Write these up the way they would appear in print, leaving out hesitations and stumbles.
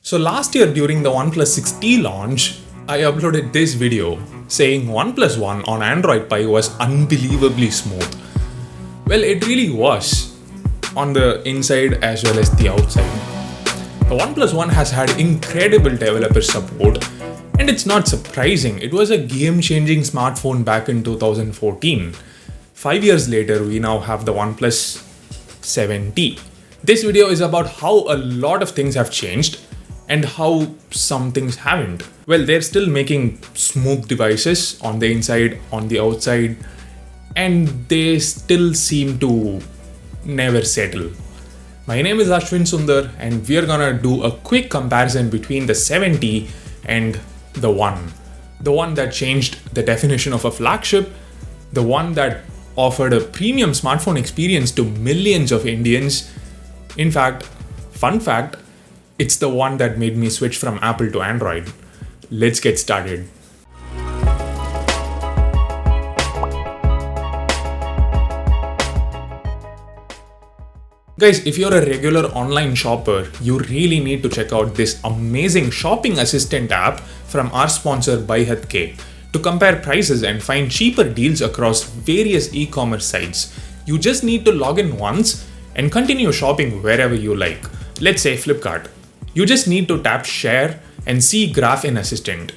So last year during the OnePlus 6T launch, I uploaded this video saying OnePlus One on Android Pie was unbelievably smooth. Well, it really was on the inside as well as the outside. The OnePlus One has had incredible developer support, and it's not surprising. It was a game-changing smartphone back in 2014. 5 years later, we now have the OnePlus 7T. This video is about how a lot of things have changed and how some things haven't. Well, they're still making smooth devices on the inside, on the outside, and they still seem to never settle. My name is Ashwin Sundar, and we're gonna do a quick comparison between the 7T and the One. The one that changed the definition of a flagship, the one that offered a premium smartphone experience to millions of Indians. In fact, fun fact, it's the one that made me switch from Apple to Android. Let's get started. Guys, if you're a regular online shopper, you really need to check out this amazing shopping assistant app from our sponsor BuyHathK to compare prices and find cheaper deals across various e-commerce sites. You just need to log in once and continue shopping wherever you like. Let's say Flipkart. You just need to tap share and see graph in assistant.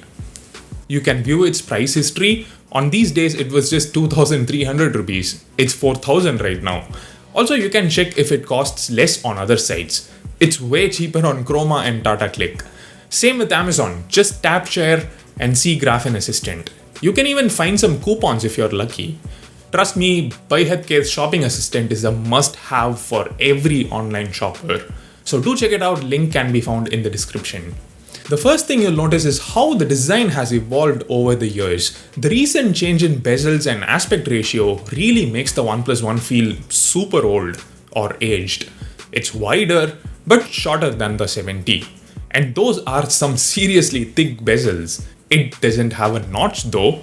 You can view its price history. On these days, it was just 2,300 rupees. It's 4,000 right now. Also, you can check if it costs less on other sites. It's way cheaper on Chroma and Tata Click. Same with Amazon. Just tap share and see graph in assistant. You can even find some coupons if you're lucky. Trust me, BuyHathK's shopping assistant is a must-have for every online shopper. So do check it out, link can be found in the description. The first thing you'll notice is how the design has evolved over the years. The recent change in bezels and aspect ratio really makes the OnePlus One feel super old or aged. It's wider but shorter than the 7T. And those are some seriously thick bezels. It doesn't have a notch though.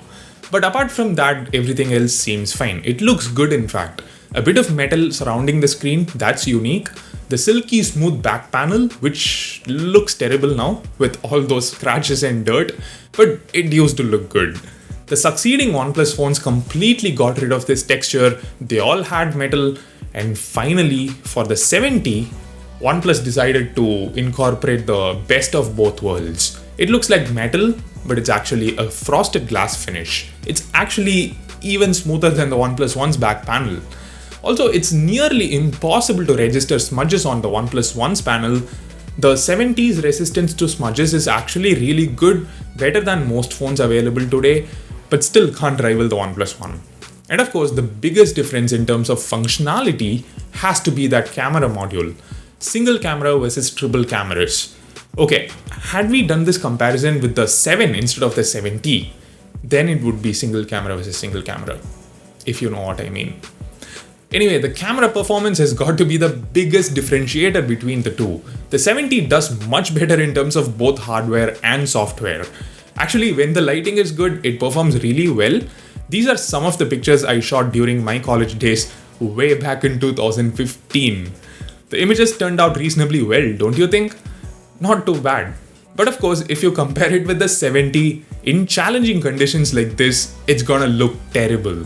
But apart from that, everything else seems fine. It looks good in fact. A bit of metal surrounding the screen, that's unique. The silky smooth back panel, which looks terrible now with all those scratches and dirt, but it used to look good. The succeeding OnePlus phones completely got rid of this texture. They all had metal, and finally for the 7T, OnePlus decided to incorporate the best of both worlds. It looks like metal, but it's actually a frosted glass finish. It's actually even smoother than the OnePlus One's back panel. Also, it's nearly impossible to register smudges on the OnePlus One's panel. The 7T's resistance to smudges is actually really good, better than most phones available today, but still can't rival the OnePlus One. And of course, the biggest difference in terms of functionality has to be that camera module. Single camera versus triple cameras. Okay, had we done this comparison with the 7 instead of the 7T, then it would be single camera versus single camera, if you know what I mean. Anyway, the camera performance has got to be the biggest differentiator between the two. The 7T does much better in terms of both hardware and software. Actually, when the lighting is good, it performs really well. These are some of the pictures I shot during my college days way back in 2015. The images turned out reasonably well, don't you think? Not too bad. But of course, if you compare it with the 7T, in challenging conditions like this, it's gonna look terrible.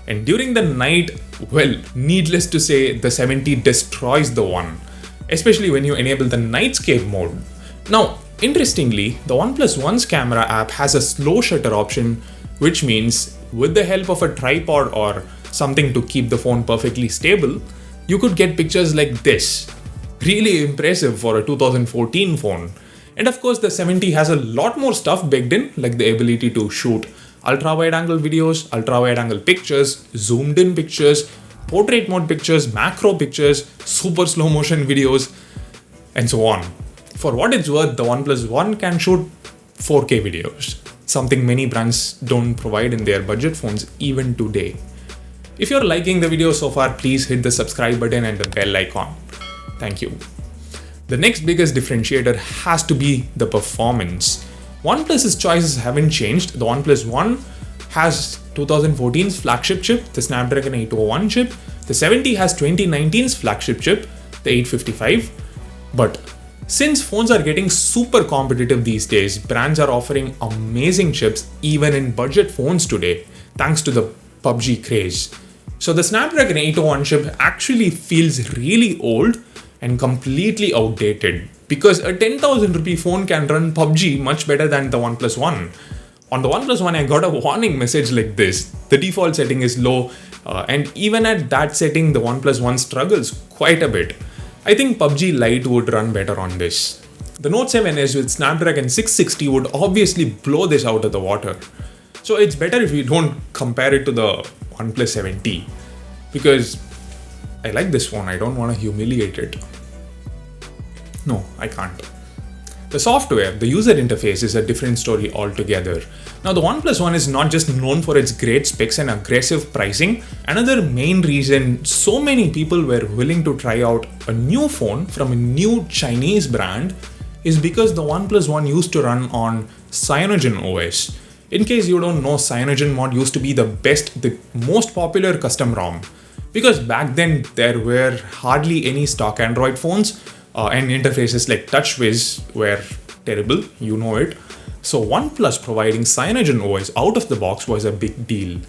And during the night, well, needless to say, the 7T destroys the One, especially when you enable the nightscape mode. Now, interestingly, the OnePlus One's camera app has a slow shutter option, which means with the help of a tripod or something to keep the phone perfectly stable, you could get pictures like this. Really impressive for a 2014 phone. And of course, the 7T has a lot more stuff baked in, like the ability to shoot ultra-wide angle videos, ultra-wide angle pictures, zoomed in pictures, portrait mode pictures, macro pictures, super slow motion videos, and so on. For what it's worth, the OnePlus One can shoot 4K videos, something many brands don't provide in their budget phones even today. If you're liking the video so far, please hit the subscribe button and the bell icon. Thank you. The next biggest differentiator has to be the performance. OnePlus's choices haven't changed. The OnePlus One has 2014's flagship chip, the Snapdragon 801 chip. The 7T has 2019's flagship chip, the 855. But Since phones are getting super competitive these days, brands are offering amazing chips even in budget phones today, thanks to the PUBG craze. So the Snapdragon 801 chip actually feels really old and completely outdated because a 10,000 rupee phone can run PUBG much better than the OnePlus One. On the OnePlus One, I got a warning message like this. The default setting is low, and even at that setting, the OnePlus One struggles quite a bit. I think PUBG Lite would run better on this. The Note 7s with Snapdragon 660 would obviously blow this out of the water. So it's better if you don't compare it to the OnePlus 7T, because I like this phone, I don't want to humiliate it. No, I can't. The software, the user interface is a different story altogether. Now the OnePlus One is not just known for its great specs and aggressive pricing. Another main reason so many people were willing to try out a new phone from a new Chinese brand is because the OnePlus One used to run on CyanogenOS. In case you don't know, CyanogenMod used to be the most popular custom ROM. Because back then there were hardly any stock Android phones, and interfaces like TouchWiz were terrible, you know it. So OnePlus providing CyanogenOS out of the box was a big deal.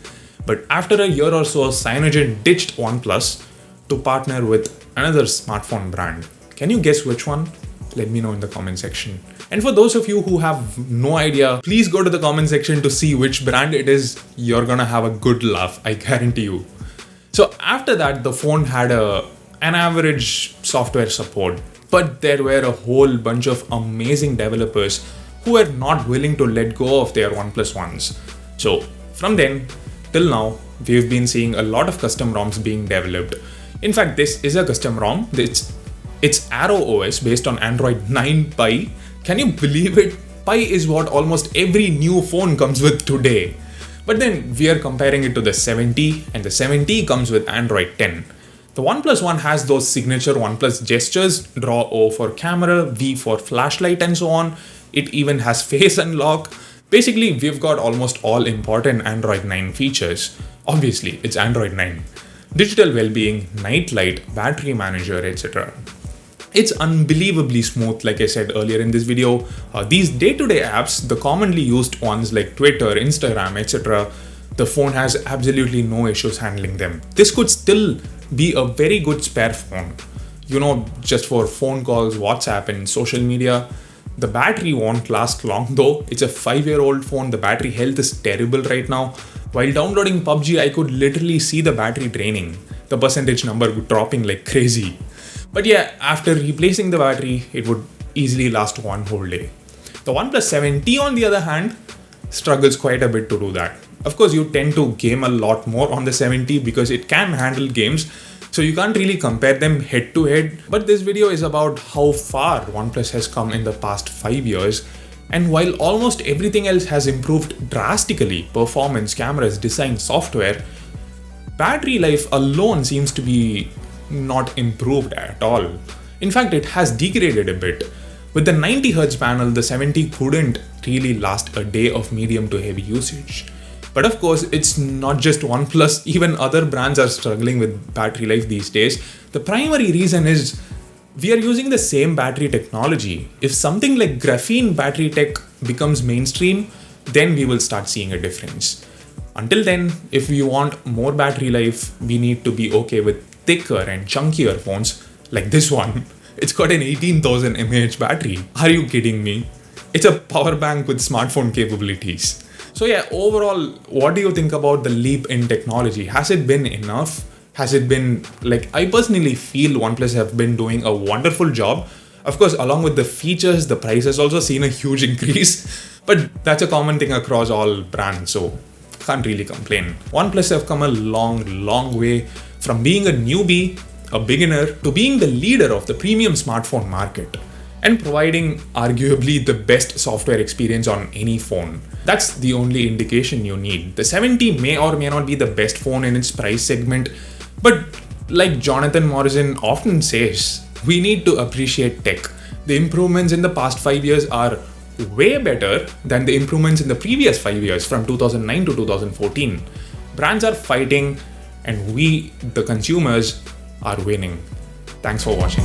But after a year or so, Cyanogen ditched OnePlus to partner with another smartphone brand. Can you guess which one? Let me know in the comment section. And for those of you who have no idea, please go to the comment section to see which brand it is. You're gonna have a good laugh, I guarantee you. So after that, the phone had an average software support, but there were a whole bunch of amazing developers who were not willing to let go of their OnePlus Ones. So from then till now, we've been seeing a lot of custom ROMs being developed. In fact, this is a custom ROM. It's Arrow OS based on Android 9 Pie. Can you believe it? Pie is what almost every new phone comes with today. But then we are comparing it to the 7T, and the 7T comes with Android 10. The OnePlus One has those signature OnePlus gestures, draw O for camera, V for flashlight and so on. It even has face unlock. Basically, we've got almost all important Android 9 features. Obviously, it's Android 9. Digital well-being, night light, battery manager, etc. It's unbelievably smooth, like I said earlier in this video. These day-to-day apps, the commonly used ones like Twitter, Instagram, etc., the phone has absolutely no issues handling them. This could still be a very good spare phone. You know, just for phone calls, WhatsApp and social media. The battery won't last long though. It's a 5-year-old phone. The battery health is terrible right now. While downloading PUBG, I could literally see the battery draining. The percentage number dropping like crazy. But yeah, after replacing the battery, it would easily last one whole day. The OnePlus 7T on the other hand, struggles quite a bit to do that. Of course, you tend to game a lot more on the 7T because it can handle games, so you can't really compare them head to head. But this video is about how far OnePlus has come in the past 5 years. And while almost everything else has improved drastically, performance, cameras, design, software, battery life alone seems to be not improved at all. In fact, it has degraded a bit. With the 90Hz panel, the 7T couldn't really last a day of medium to heavy usage. But of course, it's not just OnePlus, even other brands are struggling with battery life these days. The primary reason is we are using the same battery technology. If something like graphene battery tech becomes mainstream, then we will start seeing a difference. Until then, if we want more battery life, we need to be okay with thicker and chunkier phones like this one. It's got an 18,000 mAh battery. Are you kidding me? It's a power bank with smartphone capabilities. So yeah, overall, what do you think about the leap in technology? Has it been enough? Has it been, like, I personally feel OnePlus have been doing a wonderful job. Of course, along with the features, the price has also seen a huge increase, but that's a common thing across all brands, so can't really complain. OnePlus have come a long way from being a newbie, a beginner, to being the leader of the premium smartphone market and providing arguably the best software experience on any phone. That's the only indication you need. The 7T may or may not be the best phone in its price segment, but like Jonathan Morrison often says, we need to appreciate tech. The improvements in the past 5 years are way better than the improvements in the previous 5 years from 2009 to 2014. Brands are fighting and we, the consumers, are winning. Thanks for watching.